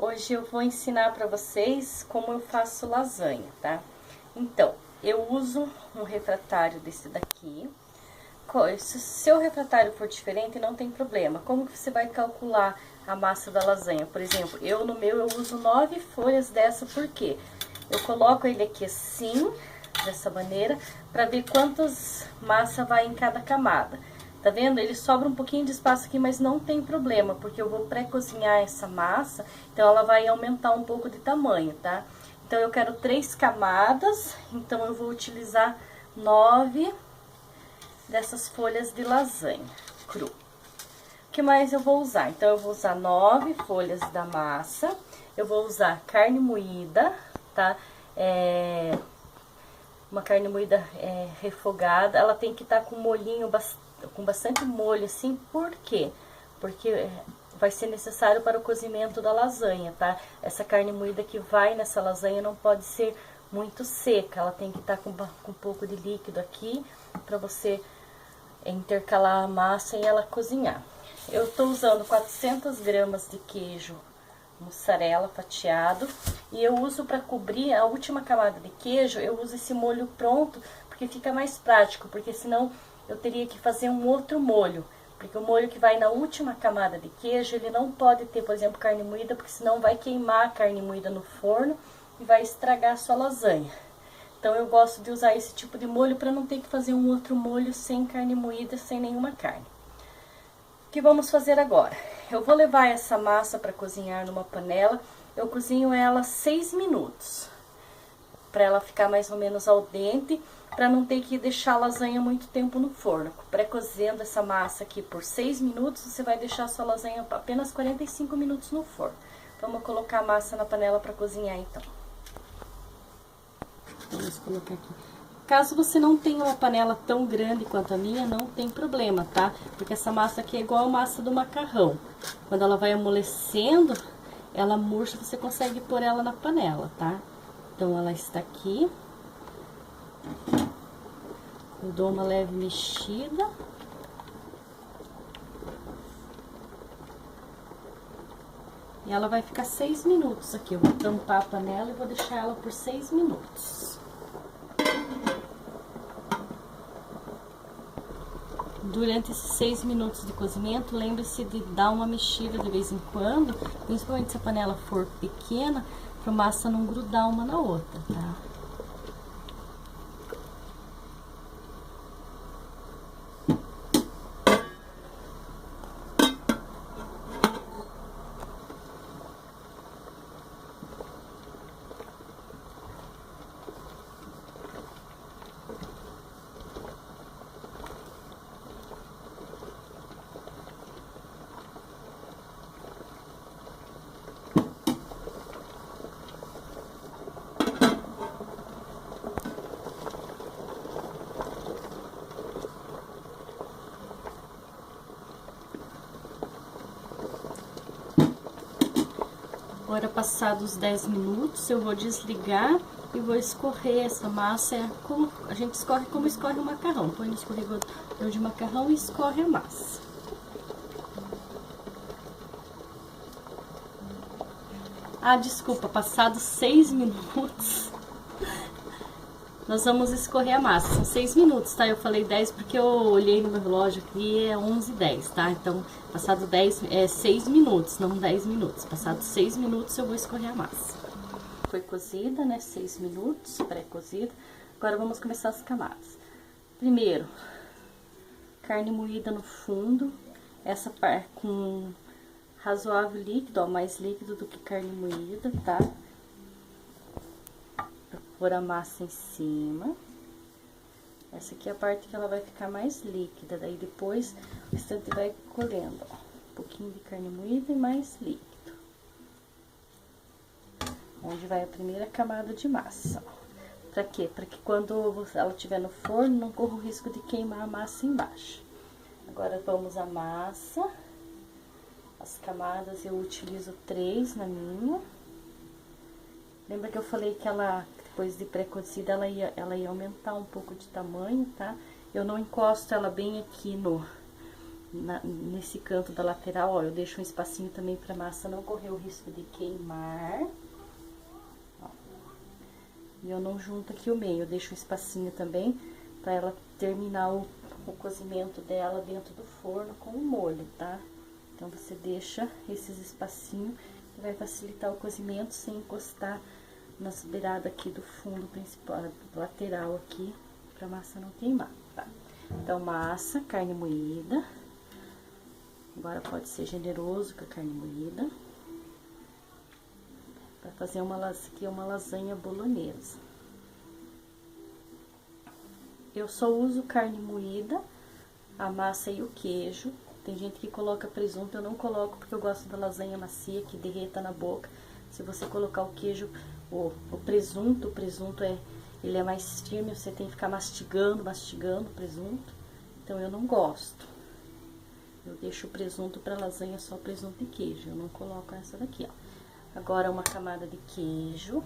Hoje eu vou ensinar para vocês como eu faço lasanha, tá? Então, eu uso um refratário desse daqui. Se seu refratário for diferente, não tem problema. Como que você vai calcular a massa da lasanha? Por exemplo, no meu eu uso 9 folhas dessa, por quê? Eu coloco ele aqui assim, dessa maneira, para ver quantas massa vai em cada camada. Tá vendo? Ele sobra um pouquinho de espaço aqui, mas não tem problema, porque eu vou pré-cozinhar essa massa, então ela vai aumentar um pouco de tamanho, tá? Então, eu quero 3 camadas, então eu vou utilizar 9 dessas folhas de lasanha cru. O que mais eu vou usar? Então, eu vou usar 9 folhas da massa, eu vou usar carne moída, tá? Uma carne moída refogada, ela tem que estar com molhinho com bastante molho, assim, por quê? Porque vai ser necessário para o cozimento da lasanha, tá? Essa carne moída que vai nessa lasanha não pode ser muito seca, ela tem que estar com um pouco de líquido aqui, para você intercalar a massa e ela cozinhar. Eu tô usando 400 gramas de queijo mussarela fatiado, e eu uso para cobrir a última camada de queijo, eu uso esse molho pronto, porque fica mais prático, porque senão eu teria que fazer um outro molho, porque o molho que vai na última camada de queijo, ele não pode ter, por exemplo, carne moída, porque senão vai queimar a carne moída no forno e vai estragar a sua lasanha. Então, eu gosto de usar esse tipo de molho para não ter que fazer um outro molho sem carne moída, sem nenhuma carne. O que vamos fazer agora? Eu vou levar essa massa para cozinhar numa panela, eu cozinho ela 6 minutos, para ela ficar mais ou menos al dente, para não ter que deixar a lasanha muito tempo no forno. Pré-cozendo essa massa aqui por 6 minutos, você vai deixar a sua lasanha apenas 45 minutos no forno. Vamos colocar a massa na panela para cozinhar, então. Vamos colocar aqui. Caso você não tenha uma panela tão grande quanto a minha, não tem problema, tá? Porque essa massa aqui é igual a massa do macarrão. Quando ela vai amolecendo, ela murcha, você consegue pôr ela na panela, tá? Então, ela está aqui. Eu dou uma leve mexida. E ela vai ficar 6 minutos aqui. Eu vou tampar a panela e vou deixar ela por 6 minutos. Durante esses 6 minutos de cozimento, lembre-se de dar uma mexida de vez em quando, principalmente se a panela for pequena, para a massa não grudar uma na outra, tá? Agora, passados os 10 minutos, eu vou desligar e vou escorrer essa massa. A gente escorre como escorre o macarrão. Põe no escorredor de macarrão e escorre a massa. Ah, desculpa, passados 6 minutos, nós vamos escorrer a massa. São 6 minutos, tá? Eu falei 10 porque eu olhei no meu relógio aqui e é 11h10, tá? Então, passado 6 minutos, não 10 minutos. Passados 6 minutos, eu vou escorrer a massa. Foi cozida, né? 6 minutos, pré-cozida. Agora, vamos começar as camadas. Primeiro, carne moída no fundo. Essa parte com razoável líquido, ó, mais líquido do que carne moída, tá? Pôr a massa em cima. Essa aqui é a parte que ela vai ficar mais líquida, daí depois o restante vai colhendo, ó, um pouquinho de carne moída e mais líquido. Onde vai a primeira camada de massa, ó. Pra quê? Pra que quando ela estiver no forno, não corra o risco de queimar a massa embaixo. Agora, vamos à massa. As camadas eu utilizo 3 na minha. Lembra que eu falei que ela, depois de pré-cozida, ela ia aumentar um pouco de tamanho, tá? Eu não encosto ela bem aqui nesse canto da lateral, ó, eu deixo um espacinho também pra massa não correr o risco de queimar. Ó. E eu não junto aqui o meio, eu deixo um espacinho também pra ela terminar o cozimento dela dentro do forno com o molho, tá? Então, você deixa esses espacinhos que vai facilitar o cozimento sem encostar nas beiradas aqui do fundo principal, do lateral aqui, pra massa não queimar, tá? Então, massa, carne moída. Agora, pode ser generoso com a carne moída. Pra fazer aqui uma lasanha bolonhesa. Eu só uso carne moída, a massa e o queijo. Tem gente que coloca presunto, eu não coloco porque eu gosto da lasanha macia, que derreta na boca. Se você colocar o queijo, o presunto ele é mais firme, você tem que ficar mastigando o presunto. Então, eu não gosto. Eu deixo o presunto pra lasanha só presunto e queijo, eu não coloco essa daqui, ó. Agora, uma camada de queijo.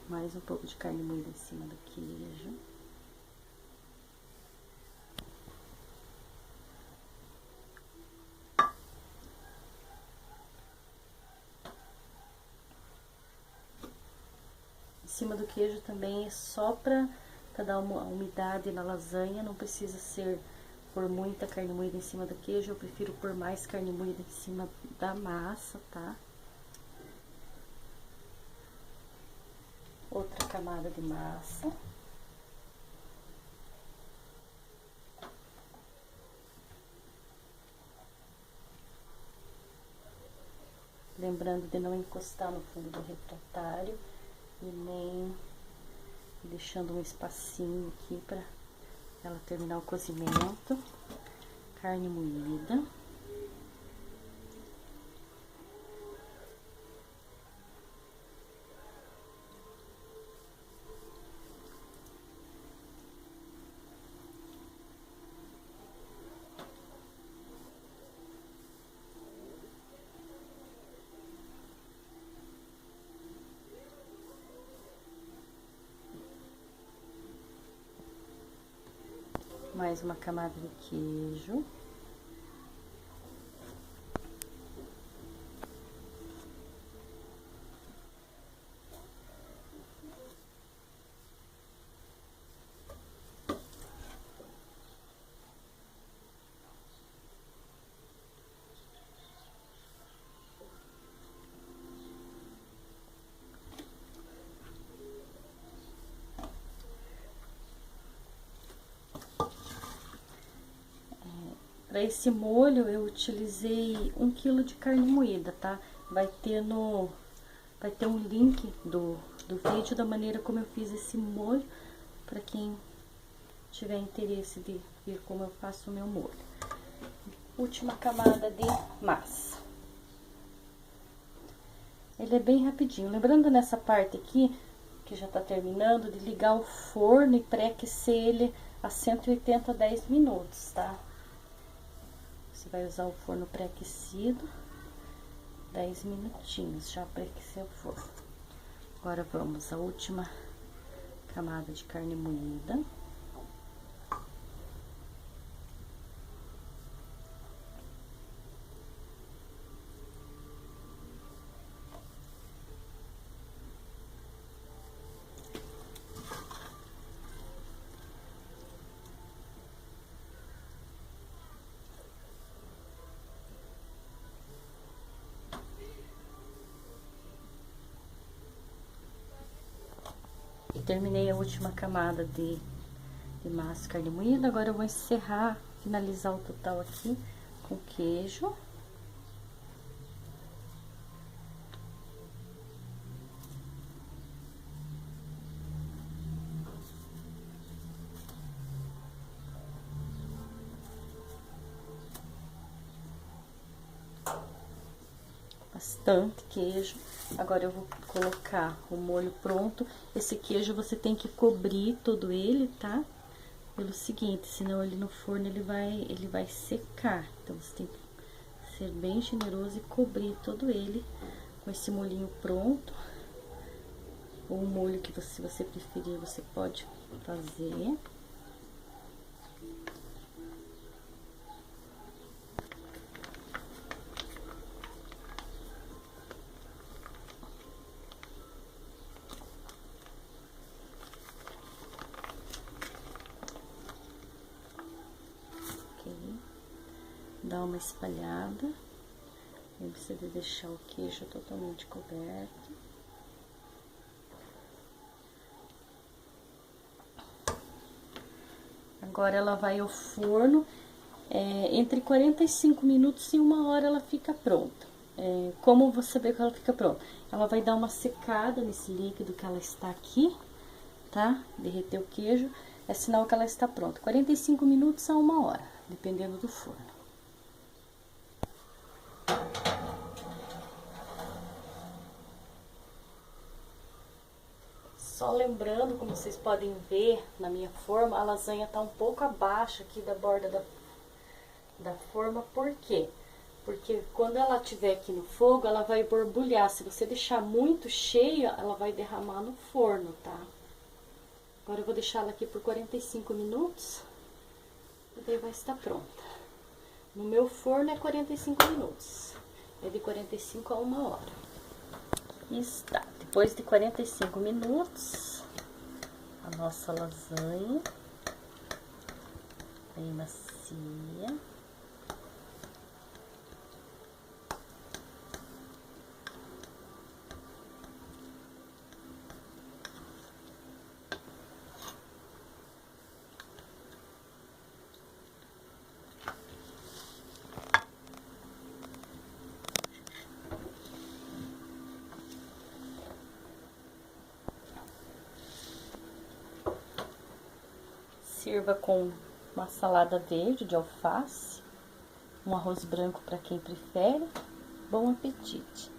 Mais um pouco de carne moída em cima do queijo. Em cima do queijo também é só pra dar uma umidade na lasanha, não precisa ser por muita carne moída em cima do queijo, eu prefiro pôr mais carne moída em cima da massa, tá? Outra camada de massa. Lembrando de não encostar no fundo do refratário e nem deixando um espacinho aqui para ela terminar o cozimento. Carne moída. Mais uma camada de queijo. Para esse molho, eu utilizei 1 kg de carne moída, tá? Vai ter um link do vídeo da maneira como eu fiz esse molho, para quem tiver interesse de ver como eu faço o meu molho. Última camada de massa. Ele é bem rapidinho. Lembrando nessa parte aqui, que já tá terminando, de ligar o forno e pré-aquecer ele a 180 a 10 minutos, tá? Você vai usar o forno pré-aquecido, 10 minutinhos já para aquecer o forno. Agora, vamos à última camada de carne moída. Terminei a última camada de massa carne moída, agora eu vou encerrar, finalizar o total aqui com queijo. Bastante queijo. Agora eu vou colocar o molho pronto. Esse queijo você tem que cobrir todo ele, tá? pelo seguinte, senão ele no forno ele vai secar. Então você tem que ser bem generoso e cobrir todo ele com esse molhinho pronto. Ou o molho que se você preferir, você pode fazer. Dá uma espalhada, aí você deve deixar o queijo totalmente coberto. Agora ela vai ao forno, entre 45 minutos e 1 hora ela fica pronta. Como você vê que ela fica pronta? Ela vai dar uma secada nesse líquido que ela está aqui, tá? Derreter o queijo, é sinal que ela está pronta. 45 minutos a 1 hora, dependendo do forno. Só lembrando, como vocês podem ver na minha forma, a lasanha tá um pouco abaixo aqui da borda da forma. Por quê? Porque quando ela estiver aqui no fogo, ela vai borbulhar. Se você deixar muito cheia, ela vai derramar no forno, tá? Agora eu vou deixar ela aqui por 45 minutos e daí vai estar pronta. No meu forno é 45 minutos. É de 45 a 1 hora. Está. Depois de 45 minutos, a nossa lasanha bem macia. Sirva com uma salada verde de alface, um arroz branco para quem prefere. Bom apetite!